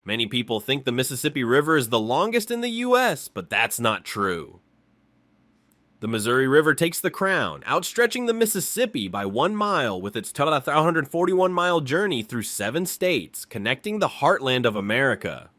Many people think the Mississippi River is the longest in the US, but that's not true. The Missouri River takes the crown, outstretching the Mississippi by 1 mile with its 141-mile journey through 7 states, connecting the heartland of America.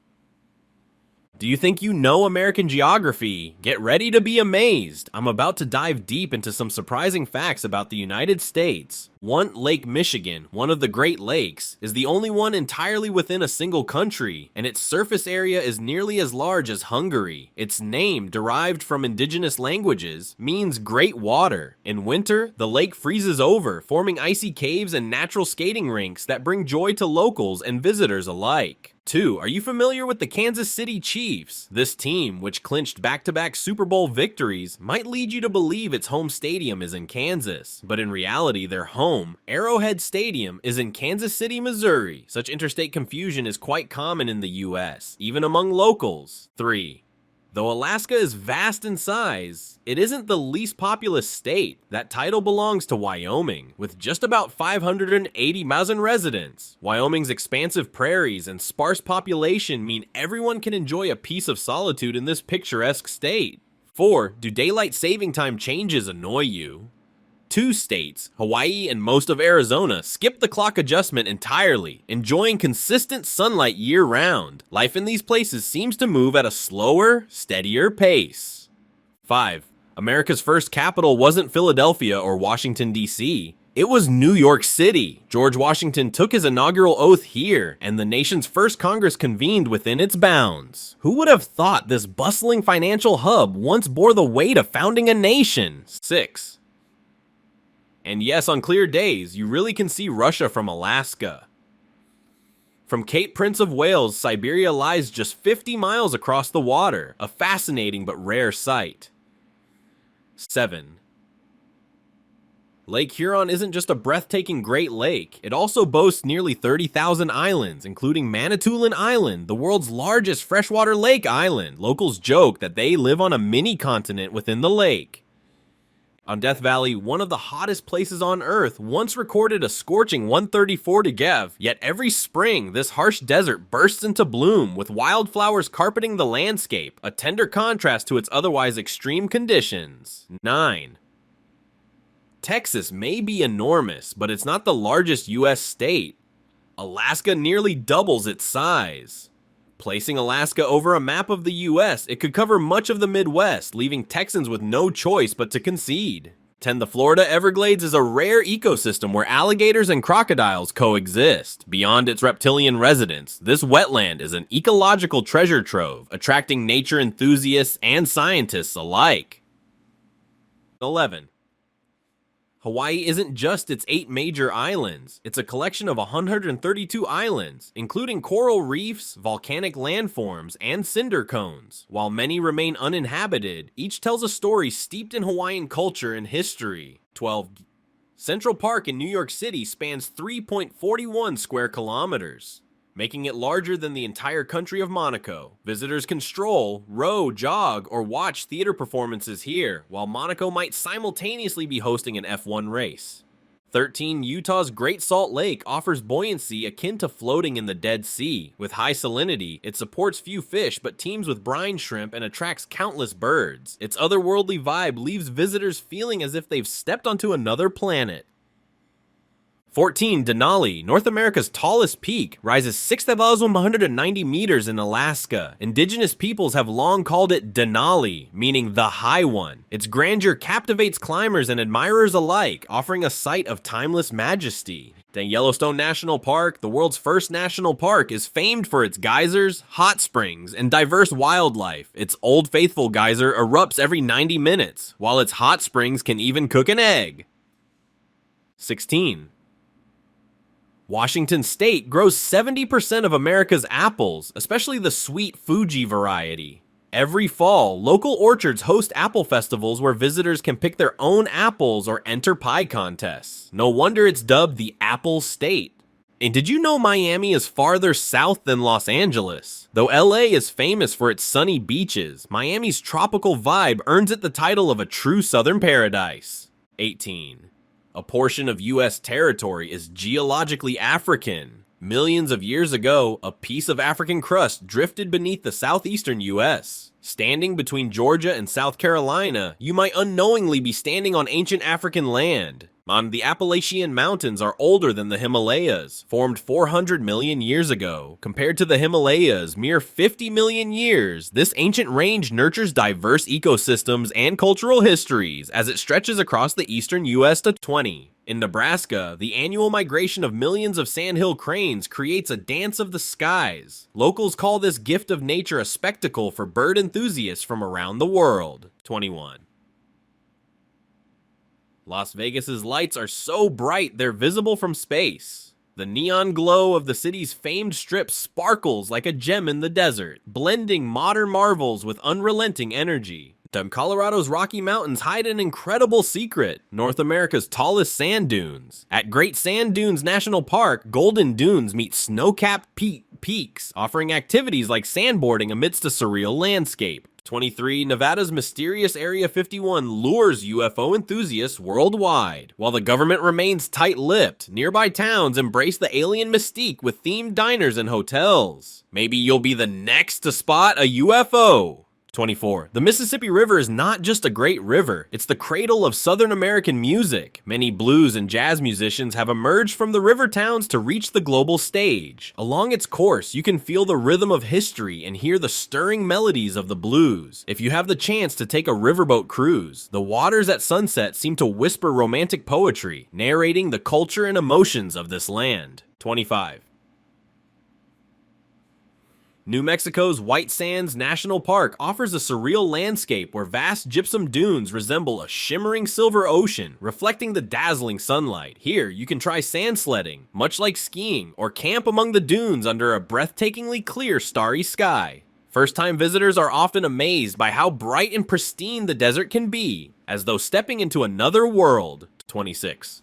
Do you think you know American geography? Get ready to be amazed! I'm about to dive deep into some surprising facts about the United States. Lake Michigan, one of the Great Lakes, is the only one entirely within a single country, and its surface area is nearly as large as Hungary. Its name, derived from indigenous languages, means great water. In winter, the lake freezes over, forming icy caves and natural skating rinks that bring joy to locals and visitors alike. 2. Are you familiar with the Kansas City Chiefs? This team, which clinched back-to-back Super Bowl victories, might lead you to believe its home stadium is in Kansas, but in reality, their home, Arrowhead Stadium, is in Kansas City, Missouri. Such interstate confusion is quite common in the US, even among locals. 3. Though Alaska is vast in size, it isn't the least populous state. That title belongs to Wyoming, with just about 580,000 residents. Wyoming's expansive prairies and sparse population mean everyone can enjoy a piece of solitude in this picturesque state. 4. Do daylight saving time changes annoy you? 2 states, Hawaii and most of Arizona, skip the clock adjustment entirely, enjoying consistent sunlight year-round. Life in these places seems to move at a slower, steadier pace. 5. America's first capital wasn't Philadelphia or Washington, D.C. It was New York City. George Washington took his inaugural oath here, and the nation's first Congress convened within its bounds. Who would have thought this bustling financial hub once bore the weight of founding a nation? 6. And yes, on clear days, you really can see Russia from Alaska. From Cape Prince of Wales, Siberia lies just 50 miles across the water, a fascinating but rare sight. 7. Lake Huron isn't just a breathtaking Great Lake, it also boasts nearly 30,000 islands, including Manitoulin Island, the world's largest freshwater lake island. Locals joke that they live on a mini-continent within the lake. On Death Valley, one of the hottest places on Earth, once recorded a scorching 134 Gev, yet every spring, this harsh desert bursts into bloom, with wildflowers carpeting the landscape, a tender contrast to its otherwise extreme conditions. 9. Texas may be enormous, but it's not the largest US state. Alaska nearly doubles its size. Placing Alaska over a map of the US, it could cover much of the Midwest, leaving Texans with no choice but to concede. 10. The Florida Everglades is a rare ecosystem where alligators and crocodiles coexist. Beyond its reptilian residents, this wetland is an ecological treasure trove, attracting nature enthusiasts and scientists alike. 11. Hawaii isn't just its 8 major islands, it's a collection of 132 islands, including coral reefs, volcanic landforms, and cinder cones. While many remain uninhabited, each tells a story steeped in Hawaiian culture and history. 12. Central Park in New York City spans 3.41 square kilometers, making it larger than the entire country of Monaco. Visitors can stroll, row, jog, or watch theater performances here, while Monaco might simultaneously be hosting an F1 race. 13. Utah's Great Salt Lake offers buoyancy akin to floating in the Dead Sea. With high salinity, it supports few fish but teems with brine shrimp and attracts countless birds. Its otherworldly vibe leaves visitors feeling as if they've stepped onto another planet. 14. Denali, North America's tallest peak, rises 6,190 meters in Alaska. Indigenous peoples have long called it Denali, meaning the high one. Its grandeur captivates climbers and admirers alike, offering a sight of timeless majesty. The Yellowstone National Park, the world's first national park, is famed for its geysers, hot springs, and diverse wildlife. Its Old Faithful geyser erupts every 90 minutes, while its hot springs can even cook an egg. 16. Washington State grows 70% of America's apples, especially the sweet Fuji variety. Every fall, local orchards host apple festivals where visitors can pick their own apples or enter pie contests. No wonder it's dubbed the Apple State. And did you know Miami is farther south than Los Angeles? Though LA is famous for its sunny beaches, Miami's tropical vibe earns it the title of a true southern paradise. 18. A portion of US territory is geologically African. Millions of years ago, a piece of African crust drifted beneath the southeastern US. Standing between Georgia and South Carolina, you might unknowingly be standing on ancient African land. The Appalachian Mountains are older than the Himalayas, formed 400 million years ago. Compared to the Himalayas, mere 50 million years, this ancient range nurtures diverse ecosystems and cultural histories as it stretches across the eastern US to 20. In Nebraska, the annual migration of millions of sandhill cranes creates a dance of the skies. Locals call this gift of nature a spectacle for bird enthusiasts from around the world. 21. Las Vegas's lights are so bright they're visible from space. The neon glow of the city's famed strip sparkles like a gem in the desert, blending modern marvels with unrelenting energy. Colorado's Rocky Mountains hide an incredible secret: North America's tallest sand dunes. At Great Sand Dunes National Park, Golden Dunes meet snow-capped peaks, offering activities like sandboarding amidst a surreal landscape. 23. Nevada's mysterious Area 51 lures UFO enthusiasts worldwide. While the government remains tight-lipped, nearby towns embrace the alien mystique with themed diners and hotels. Maybe you'll be the next to spot a UFO. 24. The Mississippi River is not just a great river, it's the cradle of Southern American music. Many blues and jazz musicians have emerged from the river towns to reach the global stage. Along its course, you can feel the rhythm of history and hear the stirring melodies of the blues. If you have the chance to take a riverboat cruise, the waters at sunset seem to whisper romantic poetry, narrating the culture and emotions of this land. 25. New Mexico's White Sands National Park offers a surreal landscape where vast gypsum dunes resemble a shimmering silver ocean, reflecting the dazzling sunlight. Here, you can try sand sledding, much like skiing, or camp among the dunes under a breathtakingly clear starry sky. First-time visitors are often amazed by how bright and pristine the desert can be, as though stepping into another world. 26.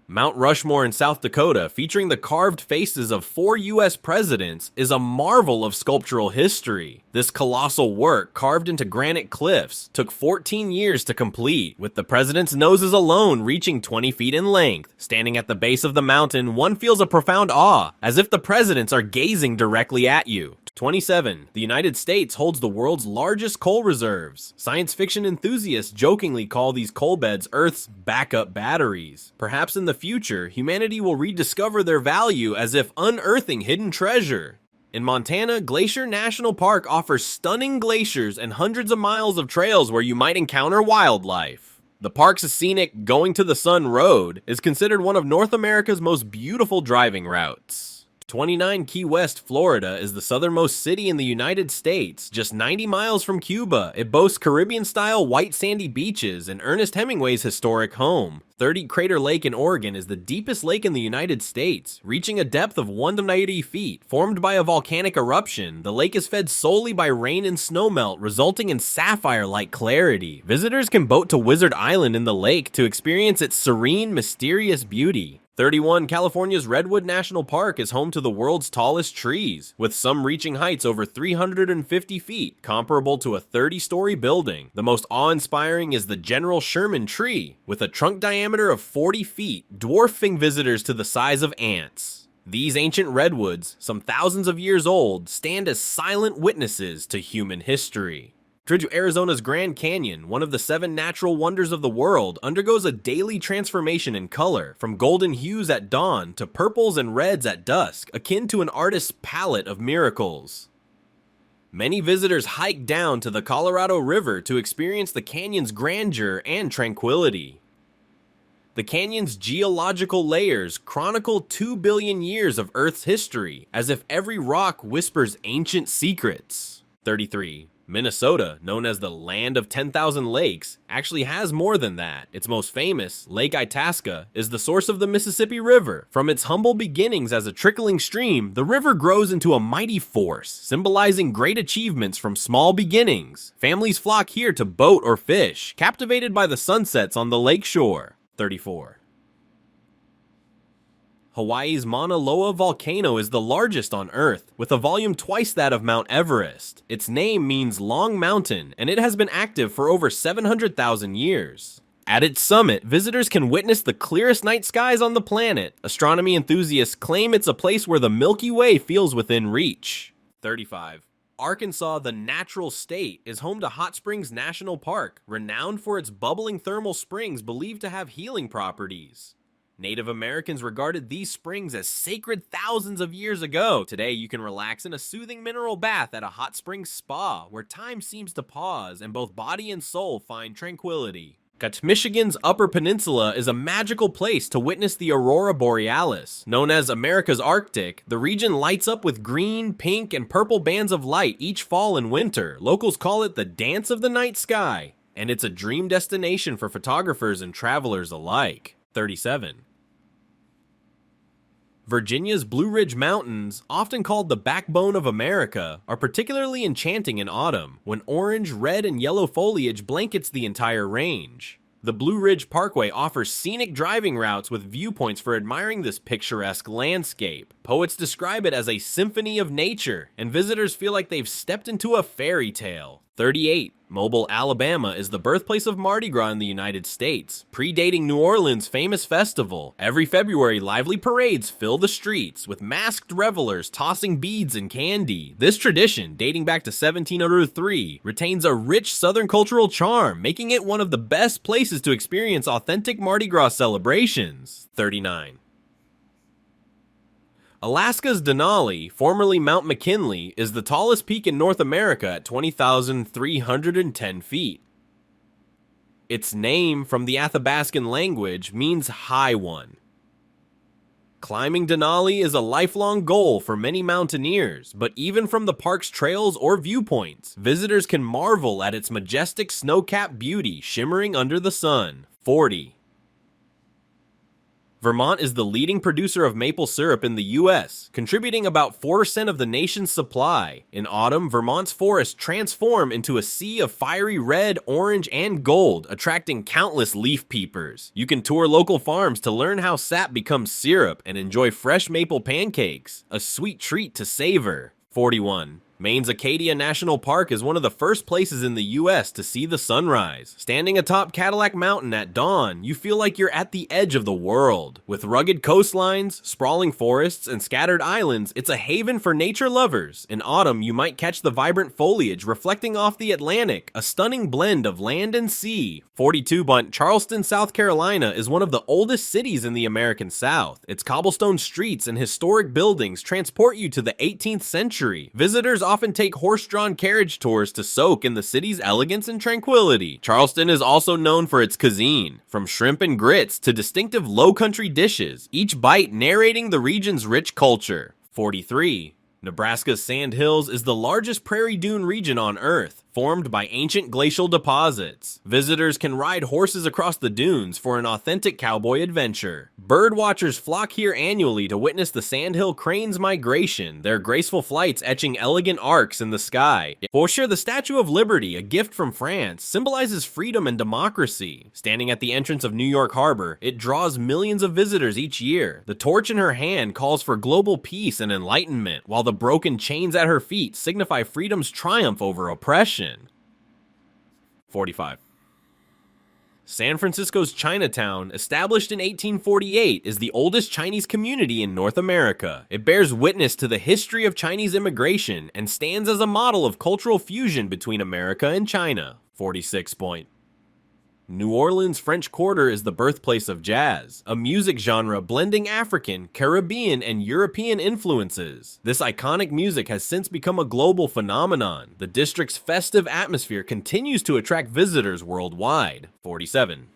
Mount Rushmore in South Dakota, featuring the carved faces of 4 U.S. presidents, is a marvel of sculptural history. This colossal work, carved into granite cliffs, took 14 years to complete, with the presidents' noses alone reaching 20 feet in length. Standing at the base of the mountain, one feels a profound awe, as if the presidents are gazing directly at you. 27. The United States holds the world's largest coal reserves. Science fiction enthusiasts jokingly call these coal beds Earth's backup batteries. Perhaps in the future, humanity will rediscover their value as if unearthing hidden treasure. In Montana, Glacier National Park offers stunning glaciers and hundreds of miles of trails where you might encounter wildlife. The park's scenic Going to the Sun Road is considered one of North America's most beautiful driving routes. 29. Key West, Florida is the southernmost city in the United States, just 90 miles from Cuba. It boasts Caribbean-style white sandy beaches and Ernest Hemingway's historic home. 30. Crater Lake in Oregon is the deepest lake in the United States, reaching a depth of 190 feet. Formed by a volcanic eruption, the lake is fed solely by rain and snowmelt, resulting in sapphire-like clarity. Visitors can boat to Wizard Island in the lake to experience its serene, mysterious beauty. 31. California's Redwood National Park is home to the world's tallest trees, with some reaching heights over 350 feet, comparable to a 30-story building. The most awe-inspiring is the General Sherman tree, with a trunk diameter of 40 feet, dwarfing visitors to the size of ants. These ancient redwoods, some thousands of years old, stand as silent witnesses to human history. Arizona's Grand Canyon, one of the 7 natural wonders of the world, undergoes a daily transformation in color, from golden hues at dawn to purples and reds at dusk, akin to an artist's palette of miracles. Many visitors hike down to the Colorado River to experience the canyon's grandeur and tranquility. The canyon's geological layers chronicle 2 billion years of Earth's history, as if every rock whispers ancient secrets. 33. Minnesota, known as the Land of 10,000 Lakes, actually has more than that. Its most famous, Lake Itasca, is the source of the Mississippi River. From its humble beginnings as a trickling stream, the river grows into a mighty force, symbolizing great achievements from small beginnings. Families flock here to boat or fish, captivated by the sunsets on the lake shore. 34. Hawaii's Mauna Loa volcano is the largest on Earth, with a volume twice that of Mount Everest. Its name means Long Mountain, and it has been active for over 700,000 years. At its summit, visitors can witness the clearest night skies on the planet. Astronomy enthusiasts claim it's a place where the Milky Way feels within reach. 35. Arkansas, the natural state, is home to Hot Springs National Park, renowned for its bubbling thermal springs believed to have healing properties. Native Americans regarded these springs as sacred thousands of years ago. Today, you can relax in a soothing mineral bath at a hot springs spa, where time seems to pause and both body and soul find tranquility. Michigan's Upper Peninsula is a magical place to witness the aurora borealis. Known as America's Arctic, the region lights up with green, pink, and purple bands of light each fall and winter. Locals call it the dance of the night sky, and it's a dream destination for photographers and travelers alike. 37. Virginia's Blue Ridge Mountains, often called the backbone of America, are particularly enchanting in autumn, when orange, red, and yellow foliage blankets the entire range. The Blue Ridge Parkway offers scenic driving routes with viewpoints for admiring this picturesque landscape. Poets describe it as a symphony of nature, and visitors feel like they've stepped into a fairy tale. 38. Mobile, Alabama is the birthplace of Mardi Gras in the United States, predating New Orleans' famous festival. Every February, lively parades fill the streets, with masked revelers tossing beads and candy. This tradition, dating back to 1703, retains a rich Southern cultural charm, making it one of the best places to experience authentic Mardi Gras celebrations. 39. Alaska's Denali, formerly Mount McKinley, is the tallest peak in North America at 20,310 feet. Its name, from the Athabascan language, means high one. Climbing Denali is a lifelong goal for many mountaineers, but even from the park's trails or viewpoints, visitors can marvel at its majestic snow-capped beauty shimmering under the sun. 40. Vermont is the leading producer of maple syrup in the U.S., contributing about 4% of the nation's supply. In autumn, Vermont's forests transform into a sea of fiery red, orange, and gold, attracting countless leaf peepers. You can tour local farms to learn how sap becomes syrup and enjoy fresh maple pancakes, a sweet treat to savor. 41. Maine's Acadia National Park is one of the first places in the U.S. to see the sunrise. Standing atop Cadillac Mountain at dawn, you feel like you're at the edge of the world. With rugged coastlines, sprawling forests, and scattered islands, it's a haven for nature lovers. In autumn, you might catch the vibrant foliage reflecting off the Atlantic, a stunning blend of land and sea. 42. Charleston, South Carolina is one of the oldest cities in the American South. Its cobblestone streets and historic buildings transport you to the 18th century. Visitors often take horse-drawn carriage tours to soak in the city's elegance and tranquility. Charleston is also known for its cuisine, from shrimp and grits to distinctive low-country dishes, each bite narrating the region's rich culture. 43. Nebraska's Sand Hills is the largest prairie dune region on Earth, formed by ancient glacial deposits. Visitors can ride horses across the dunes for an authentic cowboy adventure. Bird watchers flock here annually to witness the sandhill crane's migration, their graceful flights etching elegant arcs in the sky. For sure, the Statue of Liberty, a gift from France, symbolizes freedom and democracy. Standing at the entrance of New York Harbor, it draws millions of visitors each year. The torch in her hand calls for global peace and enlightenment, while the broken chains at her feet signify freedom's triumph over oppression. 45. San Francisco's Chinatown, established in 1848, is the oldest Chinese community in North America. It bears witness to the history of Chinese immigration and stands as a model of cultural fusion between America and China. 46. New Orleans' French Quarter is the birthplace of jazz, a music genre blending African, Caribbean, and European influences. This iconic music has since become a global phenomenon. The district's festive atmosphere continues to attract visitors worldwide. 47.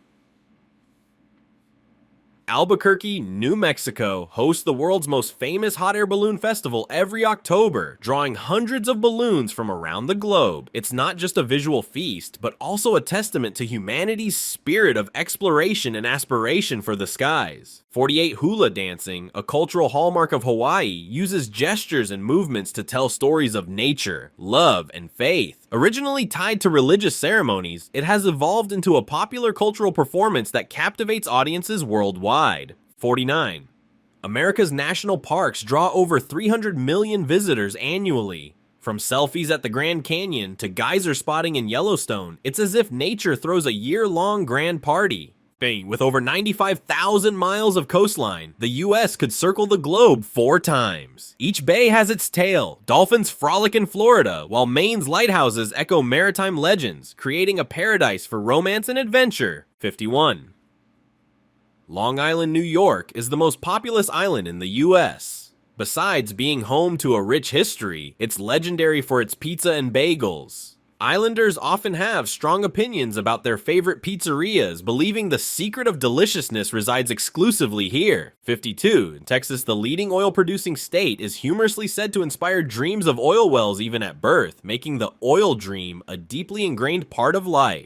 Albuquerque, New Mexico hosts the world's most famous hot air balloon festival every October, drawing hundreds of balloons from around the globe. It's not just a visual feast, but also a testament to humanity's spirit of exploration and aspiration for the skies. 48. Hula dancing, a cultural hallmark of Hawaii, uses gestures and movements to tell stories of nature, love, and faith. Originally tied to religious ceremonies, it has evolved into a popular cultural performance that captivates audiences worldwide. 49. America's national parks draw over 300 million visitors annually. From selfies at the Grand Canyon to geyser spotting in Yellowstone, it's as if nature throws a year-long grand party. With over 95,000 miles of coastline, the US could circle the globe 4 times. Each bay has its tale. Dolphins frolic in Florida, while Maine's lighthouses echo maritime legends, creating a paradise for romance and adventure. 51. Long Island, New York is the most populous island in the US. Besides being home to a rich history, it's legendary for its pizza and bagels. Islanders often have strong opinions about their favorite pizzerias, believing the secret of deliciousness resides exclusively here. 52. In Texas, the leading oil-producing state, is humorously said to inspire dreams of oil wells even at birth, making the oil dream a deeply ingrained part of life.